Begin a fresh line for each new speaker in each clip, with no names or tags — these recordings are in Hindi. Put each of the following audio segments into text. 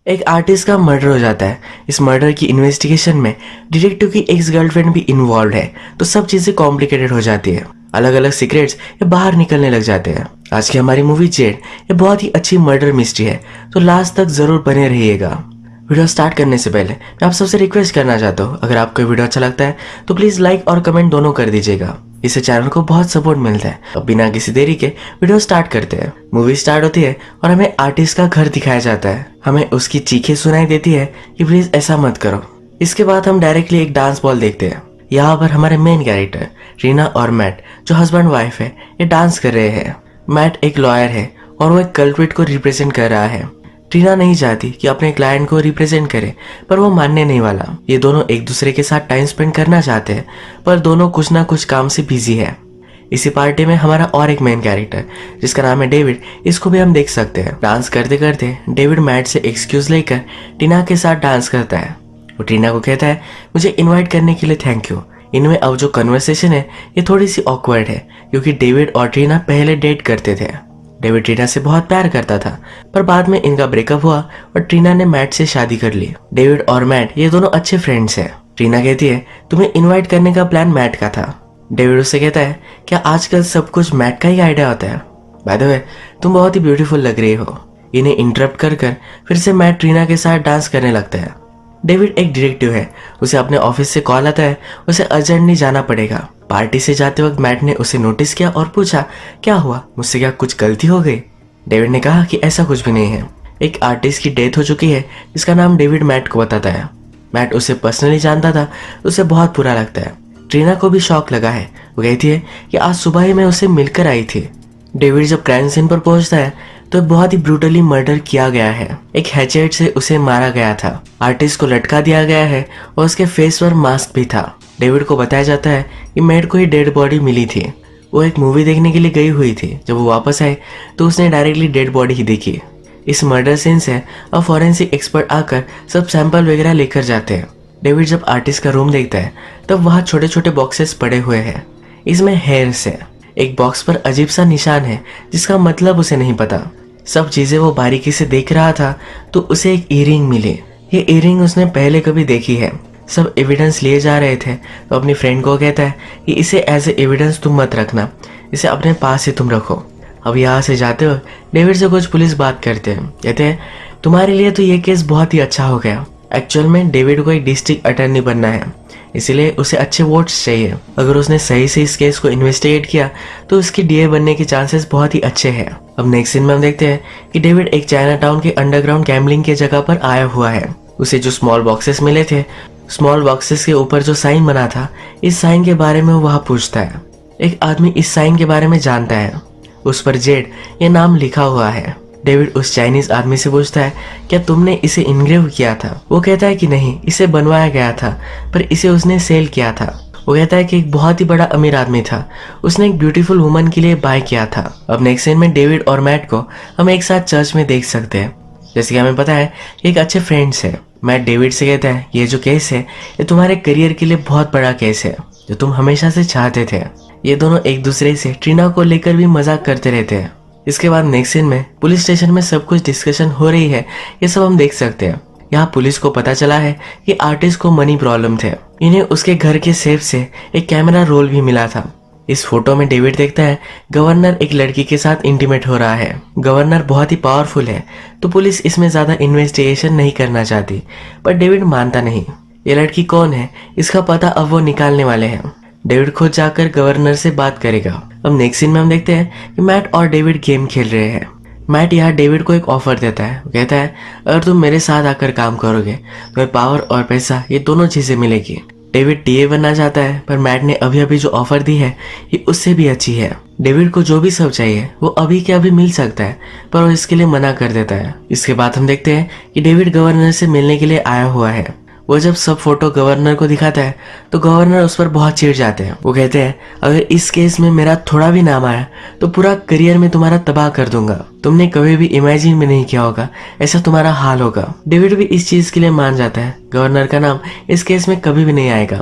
एक आर्टिस्ट का मर्डर हो जाता है। इस मर्डर की इन्वेस्टिगेशन में डिटेक्टिव की एक्स गर्लफ्रेंड भी इन्वॉल्व है, तो सब चीजें कॉम्प्लिकेटेड हो जाती है। अलग अलग सीक्रेट्स ये बाहर निकलने लग जाते हैं। आज की हमारी मूवी जेड ये बहुत ही अच्छी मर्डर मिस्ट्री है, तो लास्ट तक जरूर बने रहिएगा। वीडियो स्टार्ट करने से पहले मैं आप सबसे रिक्वेस्ट करना चाहता हूँ, अगर आपको वीडियो अच्छा लगता है तो प्लीज लाइक और कमेंट दोनों कर दीजिएगा। इससे चैनल को बहुत सपोर्ट मिलता है। अब बिना किसी देरी के वीडियो स्टार्ट करते हैं। मूवी स्टार्ट होती है और हमें आर्टिस्ट का घर दिखाया जाता है। हमें उसकी चीखें सुनाई देती है कि प्लीज ऐसा मत करो। इसके बाद हम डायरेक्टली एक डांस बॉल देखते हैं। यहाँ पर हमारे मेन कैरेक्टर रीना और मैट जो हस्बैंड वाइफ है ये डांस कर रहे हैं। मैट एक लॉयर है और वो एक कल्प्रिट को रिप्रेजेंट कर रहा है। रीना नहीं चाहती कि अपने क्लाइंट को रिप्रेजेंट करे, पर वो मानने नहीं वाला। ये दोनों एक दूसरे के साथ टाइम स्पेंड करना चाहते हैं, पर दोनों कुछ ना कुछ काम से बिजी है। इसी पार्टी में हमारा और एक मेन कैरेक्टर जिसका नाम है डेविड, इसको भी हम देख सकते हैं। डांस करते करते डेविड मैट से एक्सक्यूज लेकर टीना के साथ डांस करता है। वो टीना को कहता है मुझे इन्वाइट करने के लिए थैंक यू। इनमें अब जो कन्वर्सेशन है ये थोड़ी सी ऑकवर्ड है, क्योंकि डेविड और टीना पहले डेट करते थे। डेविड टीना से बहुत प्यार करता था, पर बाद में इनका ब्रेकअप हुआ और टीना ने मैट से शादी कर ली। डेविड और मैट ये दोनों अच्छे फ्रेंड्स हैं। टीना कहती है तुम्हें इनवाइट करने का प्लान मैट का था। डेविड उससे कहता है क्या आजकल सब कुछ मैट का ही आइडिया होता है? बाय द वे तुम बहुत ही ब्यूटीफुल लग रही हो। इन्हें इंटरप्ट कर फिर से मैट टीना के साथ डांस करने लगता है। डेविड एक डिटेक्टिव है, उसे अपने ऑफिस से कॉल आता है, उसे अर्जेंटली जाना पड़ेगा। पार्टी से जाते वक्त मैट ने उसे नोटिस किया और पूछा क्या हुआ, मुझसे क्या कुछ गलती हो गई? डेविड ने कहा कि ऐसा कुछ भी नहीं है। एक आर्टिस्ट की डेथ हो चुकी है जिसका नाम डेविड मैट को बताता है। मैट उसे पर्सनली जानता था, उसे बहुत बुरा लगता है। ट्रीना को भी शॉक लगा है। वो कहती है कि आज सुबह ही मैं उसे मिलकर आई थी। डेविड जब क्राइम सीन पर पहुंचता है तो बहुत ही ब्रूटली मर्डर किया गया है। एक हैचेट से उसे मारा गया था। आर्टिस्ट को लटका दिया गया है और उसके फेस पर मास्क भी था। डेविड को बताया जाता है कि मैट को ही डेड बॉडी मिली थी। वो एक मूवी देखने के लिए गई हुई थी। जब वो वापस आए तो उसने डायरेक्टली डेड बॉडी ही देखी। इस मर्डर सीन से अब फॉरेंसिक एक्सपर्ट आकर सब सैंपल वगैरह लेकर जाते हैं। डेविड जब आर्टिस्ट का रूम देखता है तब वहाँ छोटे छोटे बॉक्सेस पड़े हुए हैं। इसमें हेयर्स है। एक बॉक्स पर अजीब सा निशान है जिसका मतलब उसे नहीं पता। सब चीजें वो बारीकी से देख रहा था तो उसे एक ईयरिंग मिली। ये ईयरिंग उसने पहले कभी देखी है। सब एविडेंस लिए जा रहे थे तो अपनी फ्रेंड को कहता है कि इसे एज ए एविडेंस तुम मत रखना, इसे अपने पास ही तुम रखो। अब यहाँ से जाते हो डेविड से कुछ पुलिस बात करते हैं। कहते हैं तुम्हारे लिए तो ये केस बहुत ही अच्छा हो गया। एक्चुअल में डेविड को एक डिस्ट्रिक्ट अटर्नी बनना है, इसलिए उसे अच्छे वोट्स चाहिए। अगर उसने सही से इस केस को इन्वेस्टिगेट किया तो उसकी डीए बनने के चांसेस बहुत ही अच्छे हैं। अब नेक्स्ट सीन में हम देखते हैं कि डेविड एक चाइना टाउन के अंडरग्राउंड गैम्बलिंग के जगह पर आया हुआ है। उसे जो स्मॉल बॉक्सेस मिले थे, स्मॉल बॉक्सेस के ऊपर जो साइन बना था, इस साइन के बारे में वो वहाँ पूछता है। एक आदमी इस साइन के बारे में जानता है, उस पर जेड ये नाम लिखा हुआ है। डेविड उस चाइनीज आदमी से पूछता है क्या तुमने इसे इनग्रेव किया था? वो कहता है कि नहीं, इसे बनवाया गया था, पर इसे उसने सेल किया था। वो कहता है कि एक बहुत ही बड़ा अमीर आदमी था, उसने एक ब्यूटीफुल वुमन के लिए बाय किया था। अब नेक्स्ट सीन में डेविड और मैट को हम एक साथ चर्च में देख सकते हैं। जैसे कि हमें पता है कि एक अच्छे फ्रेंड्स है। मैट डेविड से कहता है ये जो केस है ये तुम्हारे करियर के लिए बहुत बड़ा केस है, जो तुम हमेशा से चाहते थे। ये दोनों एक दूसरे से ट्रीना को लेकर भी मजाक करते रहते हैं। इसके बाद नेक्स्ट सीन में पुलिस स्टेशन में सब कुछ डिस्कशन हो रही है, ये सब हम देख सकते हैं। यहाँ पुलिस को पता चला है कि आर्टिस्ट को मनी प्रॉब्लम थे। इन्हें उसके घर के सेफ से एक कैमरा रोल भी मिला था। इस फोटो में डेविड देखता है गवर्नर एक लड़की के साथ इंटीमेट हो रहा है। गवर्नर बहुत ही पावरफुल है, तो पुलिस इसमें ज्यादा इन्वेस्टिगेशन नहीं करना चाहती, पर डेविड मानता नहीं। ये लड़की कौन है इसका पता अब वो निकालने वाले हैं। डेविड खुद जाकर गवर्नर से बात करेगा। अब नेक्स्ट सीन में हम देखते हैं कि मैट और डेविड गेम खेल रहे हैं। मैट यहाँ डेविड को एक ऑफर देता है। वो कहता है अगर तुम मेरे साथ आकर काम करोगे तुम्हें पावर और पैसा ये दोनों चीजें मिलेगी। डेविड टीए बनना चाहता है, पर मैट ने अभी अभी जो ऑफर दी है ये उससे भी अच्छी है। डेविड को जो भी सब चाहिए वो अभी के अभी मिल सकता है, पर वो इसके लिए मना कर देता है। इसके बाद हम देखते हैं कि डेविड गवर्नर से मिलने के लिए आया हुआ है। वो जब सब फोटो गवर्नर को दिखाता है तो गवर्नर उस पर बहुत चिढ़ जाते हैं। वो कहते हैं अगर इस केस में मेरा थोड़ा भी नाम आया तो पूरा करियर में तुम्हारा तबाह कर दूंगा। तुमने कभी भी इमेजिन भी नहीं किया होगा ऐसा तुम्हारा हाल होगा। डेविड भी इस चीज के लिए मान जाता है। गवर्नर का नाम इस केस में कभी भी नहीं आएगा।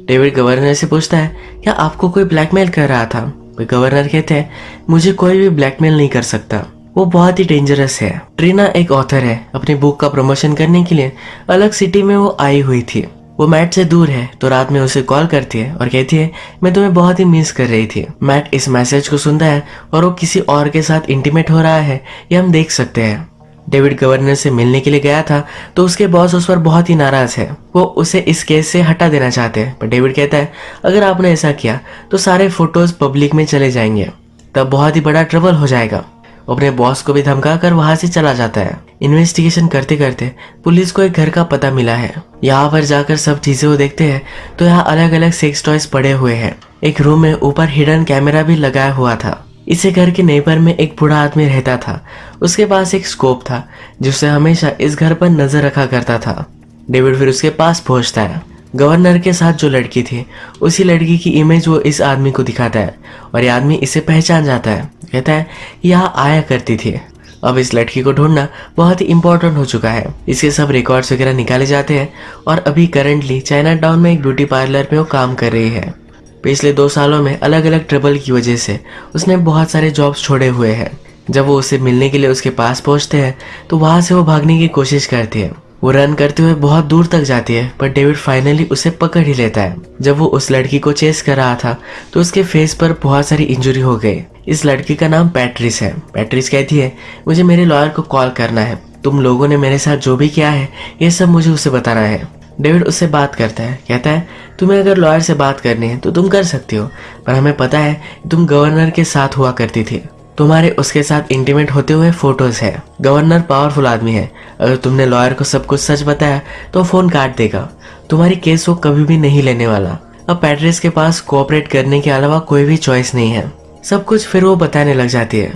डेविड गवर्नर से पूछता है क्या आपको कोई ब्लैकमेल कर रहा था? गवर्नर कहते हैं मुझे कोई भी ब्लैकमेल नहीं कर सकता। वो बहुत ही डेंजरस है। ट्रीना एक ऑथर है, अपनी बुक का प्रमोशन करने के लिए अलग सिटी में वो आई हुई थी। वो मैट से दूर है तो रात में उसे कॉल करती है और कहती है मैं तुम्हें बहुत ही मिस कर रही थी। मैट इस मैसेज को सुनता है और वो किसी और के साथ इंटीमेट हो रहा है ये हम देख सकते हैं। डेविड गवर्नर से मिलने के लिए गया था तो उसके बॉस उस पर बहुत ही नाराज है। वो उसे इस केस से हटा देना चाहते हैं, पर डेविड कहता है अगर आपने ऐसा किया तो सारे फोटोज पब्लिक में चले जाएंगे, तब बहुत ही बड़ा ट्रबल हो जाएगा। अपने बॉस को भी धमका कर वहां से चला जाता है। इन्वेस्टिगेशन करते करते पुलिस को एक घर का पता मिला है। यहाँ पर जाकर सब चीजें वो देखते हैं तो यहाँ अलग अलग सेक्स टॉयज पड़े हुए हैं। एक रूम में ऊपर हिडन कैमरा भी लगाया हुआ था। इसे घर के नेबर में एक बूढ़ा आदमी रहता था। उसके पास एक स्कोप था जिससे हमेशा इस घर पर नजर रखा करता था। डेविड फिर उसके पास पहुंचता है। गवर्नर के साथ जो लड़की थी उसी लड़की की इमेज वो इस आदमी को दिखाता है और ये आदमी इसे पहचान जाता है। कहता है यहाँ आया करती थी। अब इस लड़की को ढूंढना बहुत ही इम्पोर्टेंट हो चुका है। इसके सब रिकॉर्ड्स वगैरह निकाले जाते हैं और अभी करंटली चाइना टाउन में एक ब्यूटी पार्लर में वो काम कर रही है। पिछले 2 सालों में अलग अलग ट्रबल की वजह से उसने बहुत सारे जॉब्स छोड़े हुए हैं। जब वो उसे मिलने के लिए उसके पास पहुंचते हैं तो वहां से वो भागने की कोशिश करती है। वो रन करते हुए बहुत दूर तक जाती है पर डेविड फाइनली उसे पकड़ ही लेता है। जब वो उस लड़की को चेस कर रहा था तो उसके फेस पर बहुत सारी इंजरी हो गई। इस लड़की का नाम पैट्रिस है। पैट्रिस कहती है मुझे मेरे लॉयर को कॉल करना है, तुम लोगों ने मेरे साथ जो भी किया है ये सब मुझे उसे बताना है। डेविड उससे बात करता है, कहता है तुम्हें अगर लॉयर से बात करनी है तो तुम कर सकती हो, पर हमें पता है तुम गवर्नर के साथ हुआ करती थी, तुम्हारे उसके साथ इंटीमेट होते हुए फोटोज है। गवर्नर पावरफुल आदमी है, अगर तुमने लॉयर को सब कुछ सच बताया तो फोन काट देगा, तुम्हारी केस वो कभी भी नहीं लेने वाला। अब पैट्रिस के पास कोऑपरेट करने के अलावा कोई भी चॉइस नहीं है। सब कुछ फिर वो बताने लग जाती है।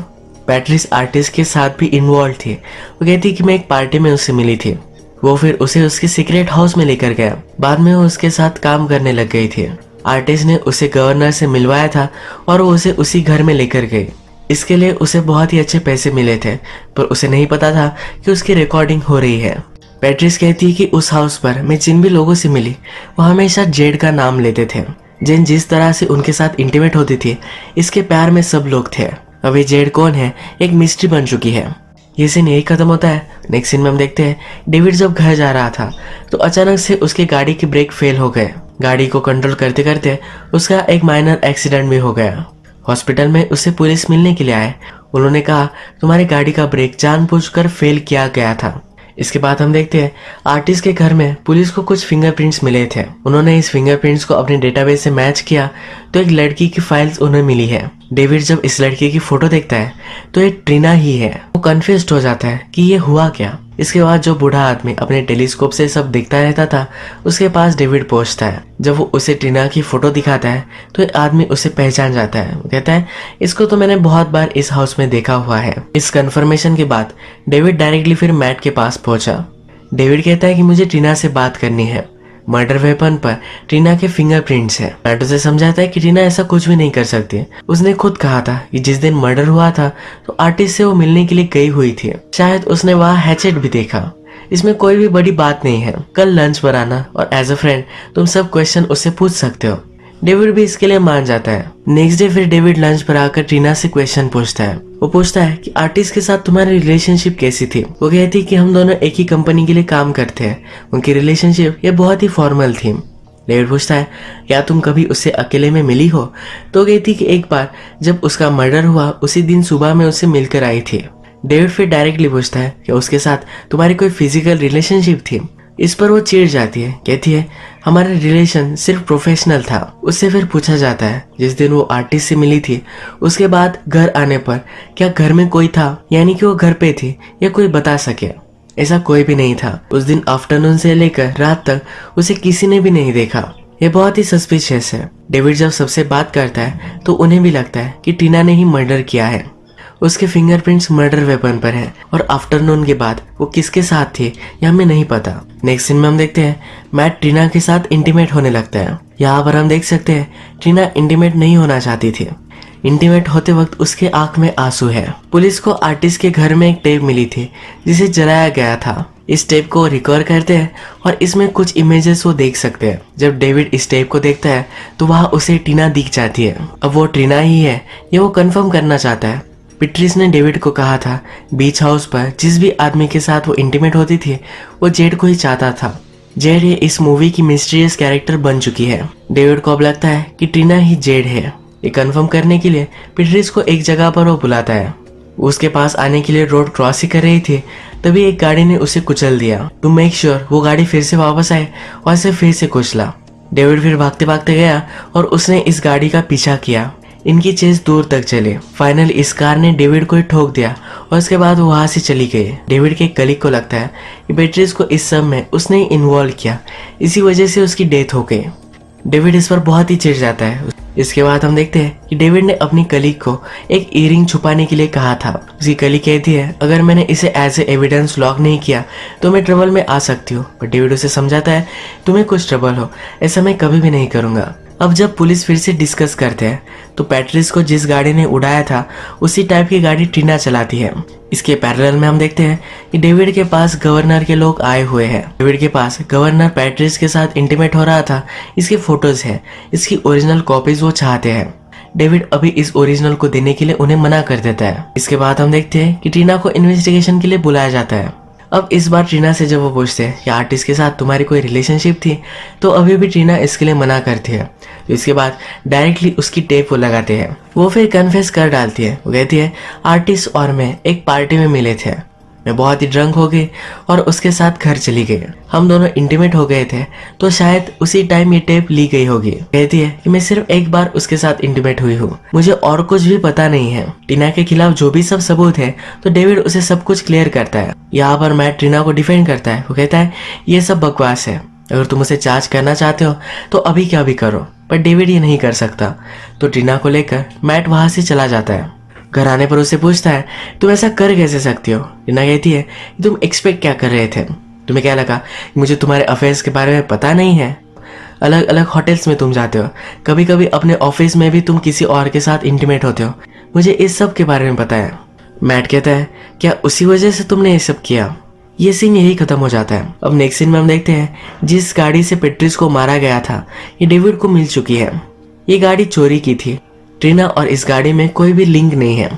पैट्रिस आर्टिस्ट के साथ भी इन्वॉल्व थी। वो कहती कि मैं एक पार्टी में उससे मिली थी। वो फिर उसे उसके सीक्रेट हाउस में लेकर गया। बाद में वो उसके साथ काम करने लग गई थी। आर्टिस्ट ने उसे गवर्नर से मिलवाया था और वो उसे उसी घर में लेकर गई। इसके लिए उसे बहुत ही अच्छे पैसे मिले थे, पर उसे नहीं पता था कि उसकी रिकॉर्डिंग हो रही है। पैट्रिस कहती है कि उस हाउस पर मैं जिन भी लोगों से मिली वो हमेशा जेड का नाम लेते थे। जेन जिस तरह से उनके साथ इंटीमेट होती थी इसके प्यार में सब लोग थे। अब ये जेड कौन है एक मिस्ट्री बन चुकी है। ये सीन यही खत्म होता है। नेक्स्ट सीन में हम देखते हैं डेविड जब घर जा रहा था तो अचानक से उसकी गाड़ी की ब्रेक फेल हो गए। गाड़ी को कंट्रोल करते करते उसका एक माइनर एक्सीडेंट भी हो गया। हॉस्पिटल में उसे पुलिस मिलने के लिए आए। उन्होंने कहा तुम्हारी गाड़ी का ब्रेक जानबूझकर फेल किया गया था। इसके बाद हम देखते हैं आर्टिस्ट के घर में पुलिस को कुछ फिंगरप्रिंट्स मिले थे। उन्होंने इस फिंगरप्रिंट्स को अपने डेटाबेस से मैच किया तो एक लड़की की फाइल्स उन्हें मिली है। डेविड जब इस लड़की की फोटो देखता है तो ये ट्रीना ही है। वो कंफ्यूज्ड हो जाता है कि ये हुआ क्या। इसके बाद जो बूढ़ा आदमी अपने टेलीस्कोप से सब देखता रहता था उसके पास डेविड पहुंचता है। जब वो उसे ट्रीना की फोटो दिखाता है तो एक आदमी उसे पहचान जाता है। वो कहता है इसको तो मैंने बहुत बार इस हाउस में देखा हुआ है। इस कंफर्मेशन के बाद डेविड डायरेक्टली फिर मैट के पास पहुंचा। डेविड कहता है कि मुझे ट्रीना से बात करनी है। मर्डर वेपन पर ट्रीना के फिंगरप्रिंट्स है। मैट उसे समझाता है कि ट्रीना ऐसा कुछ भी नहीं कर सकती। उसने खुद कहा था कि जिस दिन मर्डर हुआ था तो आर्टिस्ट से वो मिलने के लिए गई हुई थी। शायद उसने वहाँ हैचेट भी देखा। इसमें कोई भी बड़ी बात नहीं है। कल लंच पर आना और एज अ फ्रेंड तुम सब क्वेश्चन उससे पूछ सकते हो। डेविड भी इसके लिए मान जाता है। नेक्स्ट डे फिर डेविड लंच पर आकर ट्रीना से क्वेश्चन पूछता है। वो पूछता है कि आर्टिस्ट के साथ तुम्हारी रिलेशनशिप कैसी थी। वो कहती है कि हम दोनों एक ही कंपनी के लिए काम करते हैं। उनकी रिलेशनशिप ये बहुत ही फॉर्मल थी। डेविड पूछता है क्या तुम कभी उससे अकेले में मिली हो। तो कहती कि एक बार जब उसका मर्डर हुआ उसी दिन सुबह में उससे मिलकर आई थी। डेविड फिर डायरेक्टली पूछता है कि उसके साथ तुम्हारी कोई फिजिकल रिलेशनशिप थी। इस पर वो चिढ़ जाती है। कहती है हमारा रिलेशन सिर्फ प्रोफेशनल था। उससे फिर पूछा जाता है जिस दिन वो आर्टिस्ट से मिली थी उसके बाद घर आने पर क्या घर में कोई था, यानी कि वो घर पे थी या कोई बता सके। ऐसा कोई भी नहीं था। उस दिन आफ्टरनून से लेकर रात तक उसे किसी ने भी नहीं देखा। ये बहुत ही सस्पिशियस है। डेविड जब सबसे बात करता है तो उन्हें भी लगता है कि टीना ने ही मर्डर किया है। उसके फिंगरप्रिंट्स मर्डर वेपन पर हैं और आफ्टरनून के बाद वो किसके साथ थी ये हमें नहीं पता। नेक्स्ट सीन में हम देखते हैं मैट ट्रीना के साथ इंटीमेट होने लगता है। यहाँ पर हम देख सकते हैं ट्रीना इंटीमेट नहीं होना चाहती थी। इंटीमेट होते वक्त उसके आंख में आंसू है। पुलिस को आर्टिस्ट के घर में एक टेप मिली थी जिसे जलाया गया था। इस टेप को रिकवर करते हैं और इसमें कुछ इमेजेस वो देख सकते हैं। जब डेविड इस टेप को देखता है तो वहाँ उसे टीना दिख जाती है। अब वो ट्रीना ही है ये वो कंफर्म करना चाहता है। पेट्रिस ने डेविड को कहा था बीच हाउस पर जिस भी आदमी के साथ वो इंटीमेट होती थी वो जेड को ही चाहता था। जेड ये इस मूवी की मिस्टीरियस कैरेक्टर बन चुकी है। डेविड को अब लगता है कि ट्रिना ही जेड है। ये कंफर्म करने के लिए पेट्रिस को एक जगह पर वो बुलाता है। उसके पास आने के लिए रोड क्रॉस ही कर रही थी, तभी एक गाड़ी ने उसे कुचल दिया। टू मेक श्योर वो गाड़ी फिर से वापस आए और उसे फिर से कुचला। डेविड फिर भागते भागते गया और उसने इस गाड़ी का पीछा किया। इनकी चेज दूर तक चली। फाइनल इस कार ने डेविड को ही ठोक दिया और उसके बाद वो वहां से चली गई। डेविड के कलीग को लगता है कि पेट्रिस को इस सब में उसने ही इन्वॉल्व किया, इसी वजह से उसकी डेथ हो गई। डेविड इस पर बहुत ही चिढ़ जाता है। इसके बाद हम देखते हैं कि डेविड ने अपनी कलीग को एक ईयरिंग छुपाने के लिए कहा था। उसकी कलीग कहती है अगर मैंने इसे एज ए एविडेंस लॉक नहीं किया तो मैं ट्रबल में आ सकती हूँ। पर डेविड उसे समझाता है तुम्हें कुछ ट्रबल हो, ऐसा मैं कभी भी नहीं करूंगा। अब जब पुलिस फिर से डिस्कस करते हैं तो पेट्रिस को जिस गाड़ी ने उड़ाया था उसी टाइप की गाड़ी ट्रिना चलाती है। इसके पैरेलल में हम देखते हैं कि डेविड के पास गवर्नर के लोग आए हुए हैं। डेविड के पास गवर्नर पेट्रिस के साथ इंटीमेट हो रहा था, इसकी फोटोज है, इसकी ओरिजिनल कॉपीज वो चाहते हैं। डेविड अभी इस ओरिजिनल को देने के लिए उन्हें मना कर देता है। इसके बाद हम देखते हैं कि ट्रिना को इन्वेस्टिगेशन के लिए बुलाया जाता है। अब इस बार ट्रिना से जब वो पूछते हैं कि आर्टिस्ट के साथ तुम्हारी कोई रिलेशनशिप थी तो अभी भी ट्रिना इसके लिए मना करती है। तो इसके बाद डायरेक्टली उसकी टेप वो लगाते हैं। वो फिर कन्फेस कर डालती है। वो कहती है आर्टिस्ट और मैं एक पार्टी में मिले थे, मैं बहुत ही ड्रंक हो गई और उसके साथ घर चली गई। हम दोनों इंटीमेट हो गए थे तो शायद उसी टाइम ये टेप ली गई होगी। कहती है कि मैं सिर्फ एक बार उसके साथ इंटीमेट हुई हूँ, मुझे और कुछ भी पता नहीं है। टीना के खिलाफ जो भी सब सबूत है तो डेविड उसे सब कुछ क्लियर करता है। यहाँ पर मैट टीना को डिफेंड करता है। वो कहता है ये सब बकवास है, अगर तुम उसे चार्ज करना चाहते हो तो अभी क्या भी करो। पर डेविड ये नहीं कर सकता तो टीना को लेकर मैट वहां से चला जाता है। घर आने पर उसे पूछता है तुम ऐसा कर कैसे सकती हो। टीना कहती है कि तुम एक्सपेक्ट क्या कर रहे थे, तुम्हें क्या लगा मुझे तुम्हारे अफेयर्स के बारे में पता नहीं है। अलग अलग होटल्स में तुम जाते हो, कभी कभी अपने ऑफिस में भी तुम किसी और के साथ इंटीमेट होते हो, मुझे इस सब के बारे में पता है। मैट कहता है क्या उसी वजह से तुमने ये सब किया। ये सीन यही खत्म हो जाता है। अब नेक्स्ट सीन में हम देखते हैं जिस गाड़ी से पेट्रिस को मारा गया था ये डेविड को मिल चुकी है। ये गाड़ी चोरी की थी। ट्रिना और इस गाड़ी में कोई भी लिंक नहीं है।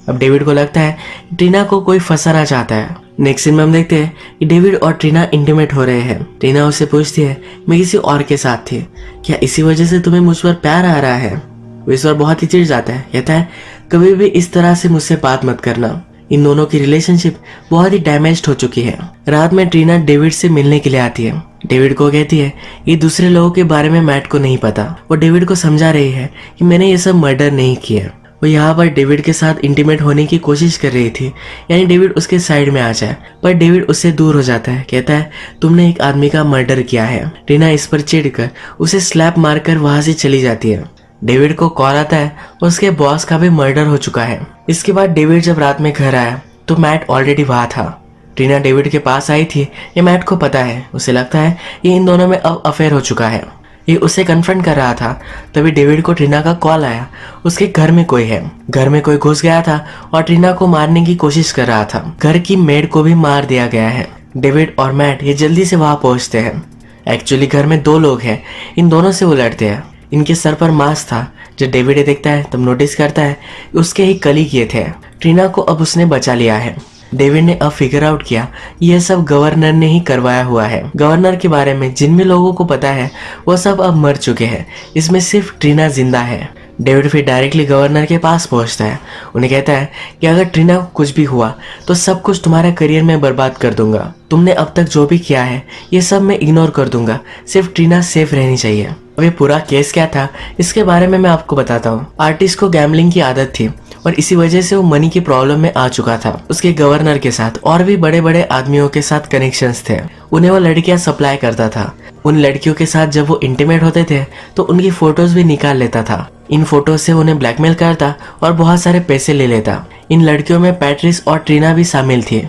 अब डेविड को लगता है ट्रिना को कोई फंसाना चाहता है। नेक्स्ट सीन में हम देखते हैं कि डेविड और ट्रिना इंटीमेट हो रहे हैं। ट्रिना उससे पूछती है मैं किसी और के साथ थी, क्या इसी वजह से तुम्हें मुझ पर प्यार आ रहा है। वो इस बार बहुत ही चिढ़ जाता है। कहता है कभी भी इस तरह से मुझसे बात मत करना। इन दोनों की रिलेशनशिप बहुत ही डैमेज्ड हो चुकी है। रात में ट्रिना डेविड से मिलने के लिए आती है। डेविड को कहती है ये दूसरे लोगों के बारे में मैट को नहीं पता। वो डेविड को समझा रही है कि मैंने ये सब मर्डर नहीं किया। वो यहाँ पर डेविड के साथ इंटीमेट होने की कोशिश कर रही थी, यानी डेविड उसके साइड में आ जाए, पर डेविड उससे दूर हो जाता है। कहता है तुमने एक आदमी का मर्डर किया है। ट्रिना इस पर चिढ़कर उसे स्लैप मारकर वहां से चली जाती है। डेविड को कॉल आता है उसके बॉस का भी मर्डर हो चुका है। इसके बाद डेविड जब रात में घर आया तो मैट ऑलरेडी वहां था। ट्रिना डेविड के पास आई थी, ये मैट को पता है। उसे लगता है ये इन दोनों में अब अफेयर हो चुका है। ये उसे कन्फ्रंट कर रहा था, तभी डेविड को ट्रिना का कॉल आया उसके घर में कोई है। घर में कोई घुस गया था और ट्रिना को मारने की कोशिश कर रहा था। घर की मेड को भी मार दिया गया है। डेविड और मैट ये जल्दी से वहां पहुंचते हैं। एक्चुअली घर में दो लोग हैं, इन दोनों से वो लड़ते हैं। इनके सर पर मास्क था। जब डेविड ये देखता है तब नोटिस करता है उसके ही कलीग ये थे। ट्रिना को अब उसने बचा लिया है। डेविड ने अब फिगर आउट किया यह सब गवर्नर ने ही करवाया हुआ है। गवर्नर के बारे में जिन भी लोगों को पता है वो सब अब मर चुके हैं, इसमें सिर्फ ट्रिना जिंदा है। डेविड फिर डायरेक्टली गवर्नर के पास पहुंचता है। उन्हें कहता है कि अगर ट्रिना को कुछ भी हुआ तो सब कुछ तुम्हारे करियर में बर्बाद कर दूंगा। तुमने अब तक जो भी किया है ये सब मैं इग्नोर कर दूंगा, सिर्फ ट्रिना सेफ रहनी चाहिए। अब ये पूरा केस क्या था इसके बारे में मैं आपको बताता हूँ। आर्टिस्ट को गैम्बलिंग की आदत थी और इसी वजह से वो मनी की प्रॉब्लम में आ चुका था। उसके गवर्नर के साथ और भी बड़े बड़े आदमियों के साथ कनेक्शंस थे। उन्हें वो लड़कियां सप्लाई करता था। उन लड़कियों के साथ जब वो इंटीमेट होते थे तो उनकी फोटोज भी निकाल लेता था। इन फोटोज से उन्हें ब्लैकमेल करता और बहुत सारे पैसे ले लेता। इन लड़कियों में पेट्रिस और ट्रिना भी शामिल थी।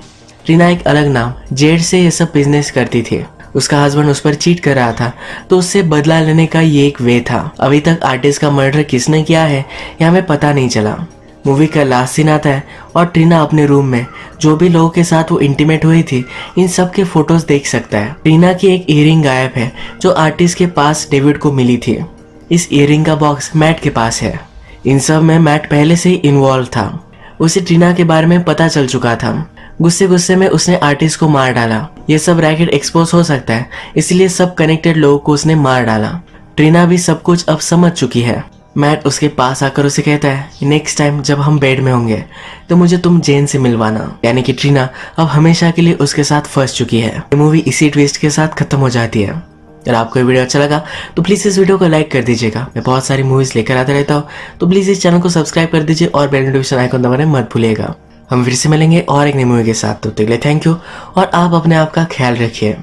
ट्रिना एक अलग नाम जेड से ये सब बिजनेस करती थी। उसका हस्बैंड उस पर चीट कर रहा था तो उससे बदला लेने का ये एक वे था। अभी तक आर्टिस्ट का मर्डर किसने किया है यह हमें पता नहीं चला। मूवी का लास्ट सीन आता है और ट्रिना अपने रूम में जो भी लोगों के साथ वो इंटीमेट हुई थी इन सब के फोटोज देख सकता है। ट्रिना की एक ईयरिंग गायब है जो आर्टिस्ट के पास डेविड को मिली थी। इस ईयरिंग का बॉक्स मैट के पास है। इन सब में मैट पहले से ही इन्वॉल्व था। उसे ट्रीना के बारे में पता चल चुका था। गुस्से गुस्से में उसने आर्टिस्ट को मार डाला। ये सब रैकेट एक्सपोज हो सकता है, इसलिए सब कनेक्टेड लोगों को उसने मार डाला। ट्रीना भी सब कुछ अब समझ चुकी है। मैट उसके पास आकर उसे कहता है नेक्स्ट टाइम जब हम बेड में होंगे तो मुझे तुम जेन से मिलवाना। यानी कि ट्रीना अब हमेशा के लिए उसके साथ फंस चुकी है। ये मूवी इसी ट्विस्ट के साथ खत्म हो जाती है। अगर आपको ये वीडियो अच्छा लगा तो प्लीज इस वीडियो को लाइक कर दीजिएगा। मैं बहुत सारी मूवीज लेकर आता रहता हूँ, तो प्लीज इस चैनल को सब्सक्राइब कर दीजिए और बेल नोटिफिकेशन आइकन दबाना मत भूलिएगा। हम फिर से मिलेंगे और एक नई मूवी के साथ। तो तब तक के लिए थैंक यू और आप अपने आप का ख्याल रखिए।